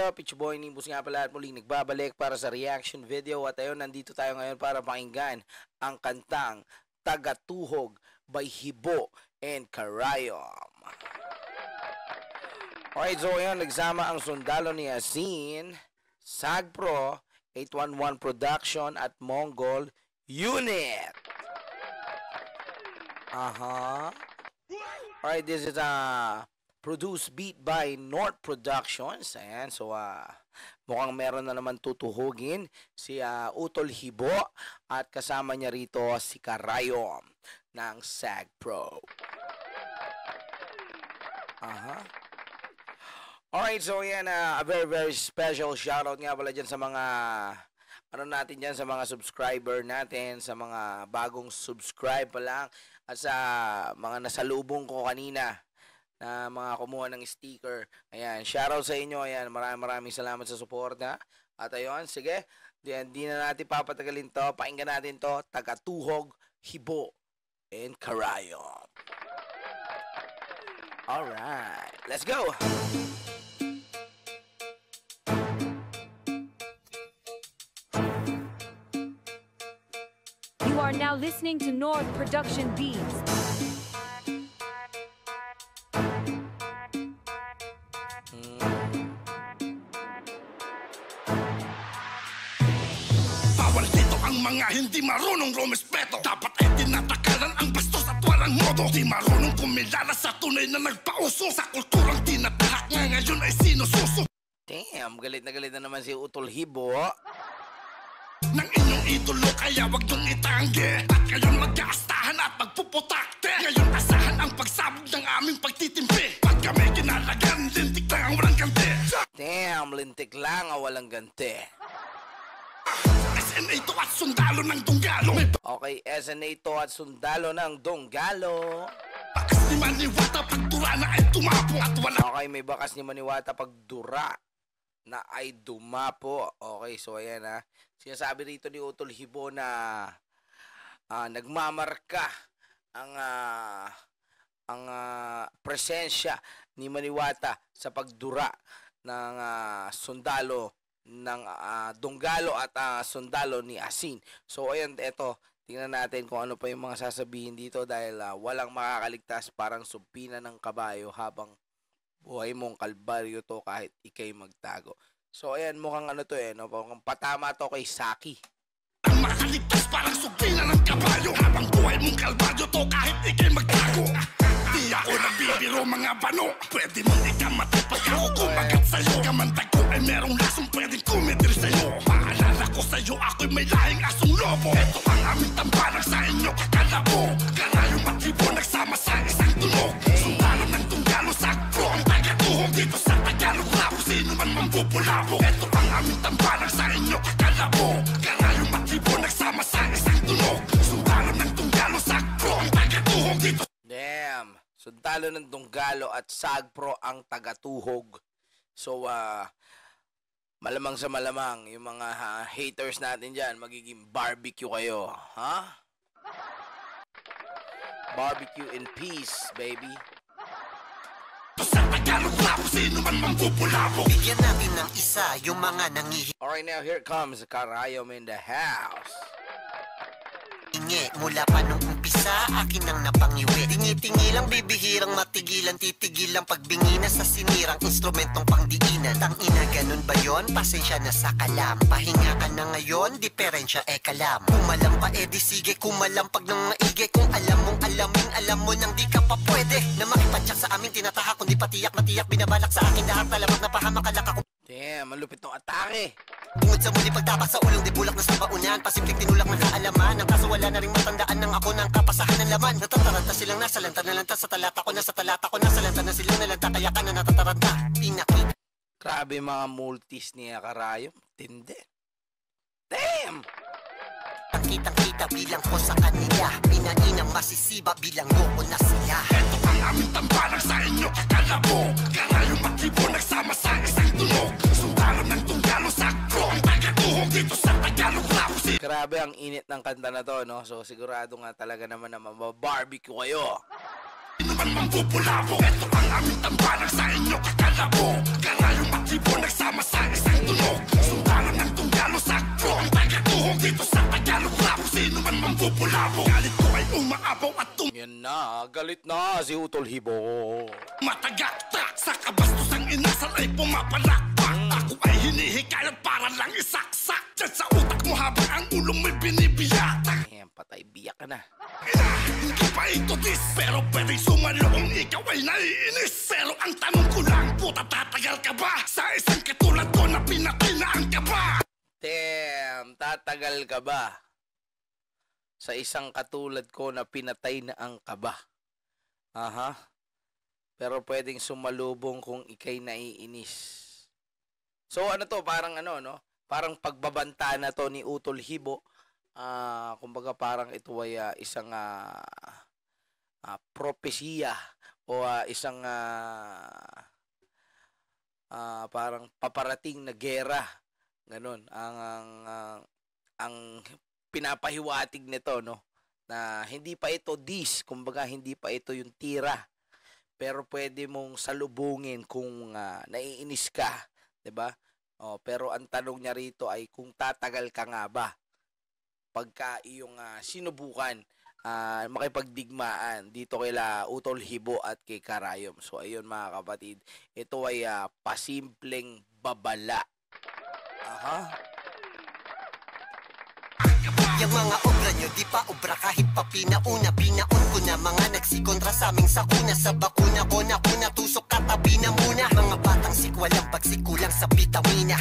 up? It's your boy Nimbus nga pala at muling nagbabalik para sa reaction video. At ayun, nandito tayo ngayon para pakinggan ang kantang Tagatuhog by Hibo and Karayom. Alright, so ayun, nagsama ang sundalo ni Yasin, Sagpro, 811 Production at Mongol Unit. Alright, this is produced beat by North Productions. Ayan, so mukhang meron na naman tutuhugin si Utol Hibo at kasama niya rito si Karayom ng Sagpro. Alright, so yan, a very special shoutout nga pala dyan sa mga natin dyan, sa mga subscriber natin, sa mga bagong subscribe pa lang at sa mga nasalubong ko kanina na mga kumuha ng sticker. Ayan, shoutout sa inyo. Ayan, maraming salamat sa suporta. At ayun, sige, di na natin papatagalin to. Pakinggan natin to, Tagatuhog, Hibo and Karayom. Alright, let's go! You are now listening to North Production Beats. Bawal dito ang mga hindi marunong rumespeto. Dapat ay tinatakalan ang bastos at walang modo. Di marunong kumilala sa tunay na nagpauso. Sa kulturang tinatahak nga ngayon ay sinususo. Damn, galit na naman si Utol Hibo ng inyong idolo, kaya wag niyong itanggi. At ngayon mag-aastahan at magpuputakte. Ngayon asahan ang pagsabog ng aming pagtitimpi. Pag kami kinalagan, lintik lang ang walang ganti. Damn, lintik lang ang walang ganti. SNA to at sundalo ng Dunggalo. Okay, SNA to at sundalo ng Dunggalo. Bakas ni Maniwata pag dura na ay tumapo. At wala. Okay, may bakas ni Maniwata pag dura na ay dumapo. Okay, so ayan sinasabi rito ni Utol Hibo na nagmamarka ang presensya ni Maniwata sa pagdura ng sundalo ng Dunggalo at sundalo ni Asin. So ayan, eto, tingnan natin kung ano pa yung mga sasabihin dito dahil walang makakaligtas, parang supina ng kabayo habang buhay mong kalbaryo to kahit ikay magtago. So ayan, mukhang mukhang patama to kay Saki. Ang makaligtas parang supina ng kabayo habang buhay mong kalbaryo to kahit ikay magtago. Di ako nagbibiro mga bano. Pwede mong ikamati pag ako kumagat sa'yo. Kamantag ko ay merong lasong pwedeng kumitir sa'yo. Paalala ko sa'yo, ako'y may lahing asong lobo. Ito ang aming tambanang sa inyo kakalabo. Karayom at Hibo nagsama sa isang tunog. Sundalo ng Dunggalo, Sagpro ang tagatuhog dito sa Tagalog rap. Sino man mambubulabo. Ito ang aming tambanang sa inyo kakalabo. Karayom at Hibo nagsama sa isang tunog. Sundalo ng Dunggalo, Sagpro ang tagatuhog dito. Damn, sundalo ng Dunggalo at Sagpro ang tagatuhog. So malamang sa malamang yung mga haters natin dyan, magiging barbecue kayo, Barbecue in peace, baby. Sa Tagalog rap, sino man mambubulabo. Bigyan natin ng isa yung mga nangihingi. Alright, now here comes Karayom in the house. Mula pa nung umpisa, akin ang napangiwi. Tingi-tingi lang, bibihirang matigilan. Titigil lang pagbingi na sa sinirang instrumentong pangdiinan. Tangina, ganun ba yon? Pasensya na sa kalam. Pahinga ka na ngayon, diferensya kalam. Kumalam pa di sige, kumalampag ng maigi. Kung alam mong alamin, alam mo nang di ka pa pwede na makipatsak sa amin, tinatahak. Kung di patiyak na tiyak, binabalak sa akin lahat. Talamak na pahamak ako. Damn, malupit ng atake. Bungod sa muli pagtapak sa ulong, di bulak na sa baunan. Pasimpleng tinulak ng kaalaman. Ang kaso wala na ring matandaan ng ako ng kapasahan ng laman. Natataranta silang nasa lanta na lanta. Sa talata ko na sa talata ko na sa lanta na silang nalanta. Kaya ka na natataranta. Pinakita. Grabe mga multis niya Karayom. Tindi. Damn! Kitang-kita bilang ko sa kanila. Pinainang masisiba bilang loko na sila. Ito ang aming tambanang sa inyo kakalabo. Karayom at Hibo nagsama sa isang tunog. Sundalo ng Dunggalo, Sagpro ang tagatuhog dito sa Tagalog rap. Grabe ang init ng kanta na to, no? So sigurado nga talaga naman na mababarbecue kayo. Sino man mambubulabo. Ito ang aming tambalang sa inyo kakalabo. Karayong matibo nagsama sa isang tunog. Sundalo ng tunggalo sakto. Ang tagatuhog dito sa Tagalog rap. Sino man mambubulabo. Galit ko ay umaabaw at Yan na, galit na si Utol Hibo. matagaktak. Sa kabastosang inasal ay pumapalakpak. Ako ay hinihikayat para lang isaksak. Diyan sa utak mo habang ang ulong may binibiyatak. Ayan, patay, biyak ka na. Hindi pa ito dis, pero pwedeng sumalo kung ikaw ay naiinis. Pero ang tanong ko lang, puta tatagal ka ba? Sa isang katulad ko na pinakinaan ka ba? Damn, tatagal ka ba? Sa isang katulad ko na pinatay na ang kaba. Aha. Pero pwedeng sumalubong kung ikay naiinis. So ano to, parang ano, no? Parang pagbabanta na to ni Utol Hibo. Kumbaga parang ito ay isang propesiya o isang parang paparating na gera. Ganon ang pinapahiwatig nito, no, na hindi pa ito kumbaga hindi pa ito yung tira, pero pwede mong salubungin kung naiinis ka, 'di ba? Pero ang tanong niya rito ay kung tatagal ka nga ba pagka iyong sinubukan makipagdigmaan dito kila Utol Hibo at kay Karayom. So ayun mga kapatid, ito ay pasimpleng babala. Aha. Yung mga obra nyo, di pa obra kahit pa pinauna. Pinaon ko na mga nagsikontra sa aming sakuna. Sa bakuna ko na tusok katabi na muna. Mga batang sikwalang pagsikulang sa vitamina.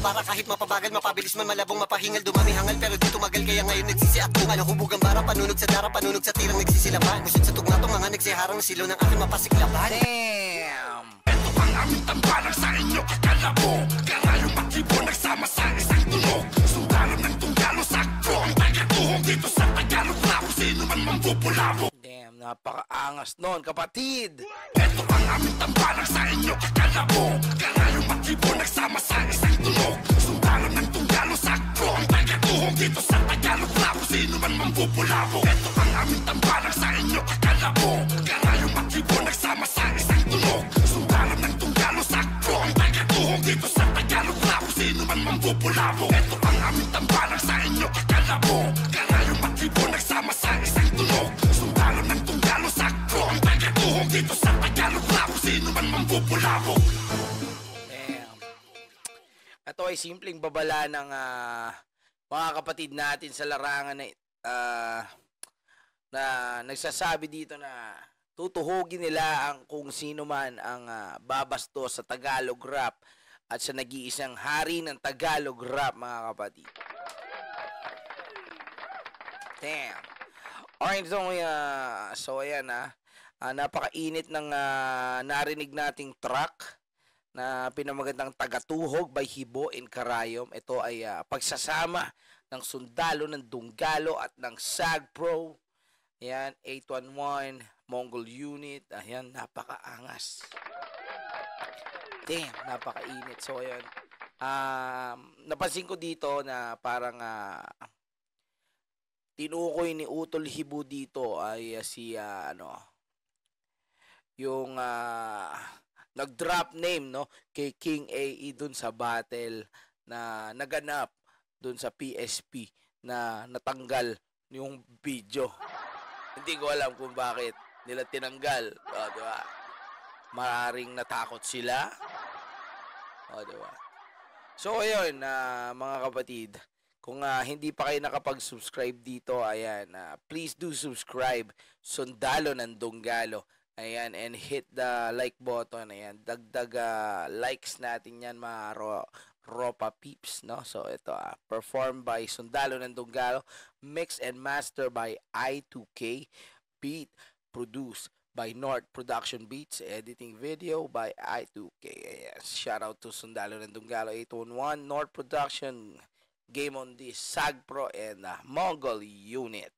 Para kahit mapabagal, mapabilis man, malabong, mapahingal, dumami hangal. Pero di tumagal kaya ngayon nagsisi at tunga. Nahubugang bara, panunog sa dara, panunog sa tirang nagsisilaban. Musod sa tugma tong mga nagsiharang na silo ng aking mapasiklaban. Damn. Ito ang aming tambalang sa inyo kakalabo. Karayong matibo nagsama sa isang tunog. Sundalo ng tunggalo sakto. Ang tagatuhog dito sa Tagalog rap. Sino man mambubulabo. Damn, napakaangas nun, kapatid. Ito ang aming tambalang sa inyo kakalabo. Karayong matibo nagsama sa isang tunog. Sundalo ng tunggalo sakto. Ang tagatuhog dito sa Tagalog rap. Sino man mambubulabo. Ito ang aming tambalang sa inyo kakalabo. Karayong matibo nagsama sa isang tunog. Sundalo ng tunggalo sakto. Ang tagatuhog dito sa Tagalog rap. Sino man mambubulabo. Ito ang aming tambalang sa inyo kakalabo. Karayong matibo nagsama sa isang tunog. Sundalo ng tunggalo sakto. Ang tagatuhog dito sa Tagalog rap. Sino man mambubulabo. Damn. Ito ay simpleng babala ng mga kapatid natin sa larangan na nagsasabi dito na tutuhugin nila ang kung sino man ang babasto sa Tagalog rap at sa nag-iisang hari ng Tagalog rap, mga kapatid. Damn. Alright, so ayan napakainit ng narinig nating track na pinamagandang Tagatuhog by Hibo and Karayom. Ito ay pagsasama ng sundalo ng Dunggalo at ng SAGPRO. Ayan, 811 Mongol Unit. Ayan, napakaangas. Damn, napakainit. So ayan, napansin ko dito na parang tinukoy ni Utol Hibo dito ay si yung nag-drop name, no, kay King AE dun sa battle na naganap dun sa PSP na natanggal yung video. Hindi ko alam kung bakit nila tinanggal. Diba? Maaaring natakot sila. Diba? So ayun, mga kapatid, kung hindi pa kayo nakapag-subscribe dito, ayan, please do subscribe. Sundalo ng Dunggalo. Ayan, and hit the like button. Ayan, dagdag likes natin yan, mga Ropa peeps, no? So ito, performed by Sundalo ng Dunggalo, mixed and mastered by I2K, beat produced by North Production Beats, editing video by I2K. Yes, shout out to Sundalo ng Dunggalo, 811 North Production, Game on this, SAGPRO, and Mongol Unit.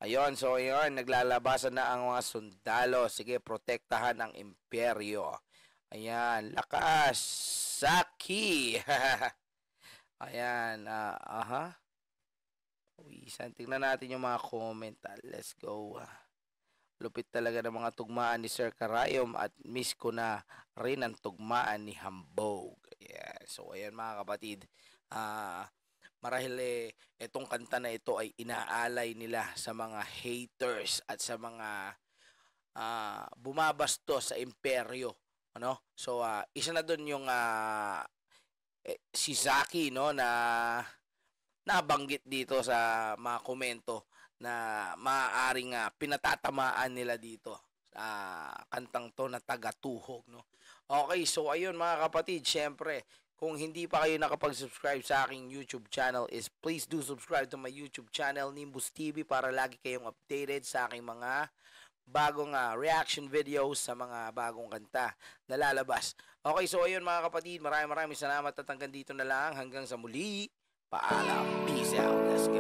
Ayun, so ayun, naglalabasan na ang mga sundalo. Sige, protektahan ang imperyo. Ayan, lakas, Saki. Ayan, Tingnan natin yung mga comment. Let's go. Lupit talaga ng mga tugmaan ni Sir Karayom at miss ko na rin ang tugmaan ni Hambog. Yeah. So ayan mga kapatid, marahil itong kanta na ito ay inaalay nila sa mga haters at sa mga bumabasto sa imperyo, ano? So isa na doon yung si Zaki, no, na nabanggit dito sa mga komento na maaaring pinatatamaan nila dito sa kantang to na Tagatuhog, no. Okay, so ayun mga kapatid, syempre kung hindi pa kayo nakapag-subscribe sa aking YouTube channel is please do subscribe to my YouTube channel Nimbus TV para lagi kayong updated sa aking mga bagong reaction videos sa mga bagong kanta na lalabas. Okay, so ayun mga kapatid, maraming salamat at hanggang dito na lang. Hanggang sa muli, paalam. Peace out. Let's go.